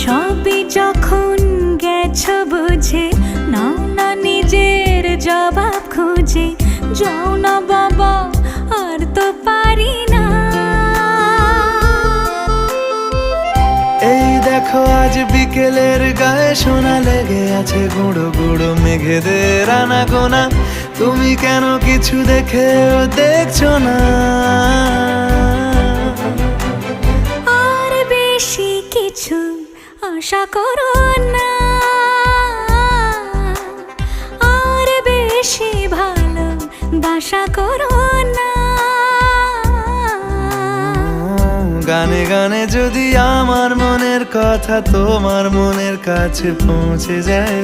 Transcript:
সবই যখন গেছো বুঝে, নাও না নিজের জবাব খুঁজে। যাও না বাবা, আর তো পারি না। এই দেখো আজ বিকেলের গায়ে সোনা লেগে আছে, গুঁড়ো গুঁড়ো মেঘেদের আনাগোনা। তুমি কেন কিছু দেখেও দেখছো না? আর বেশি কিছু আশা করো না, আর বেশি ভালোবাসা করো না। গানে গানে যদি আমার মনের কথা তোমার মনের কাছে পৌঁছে যায়,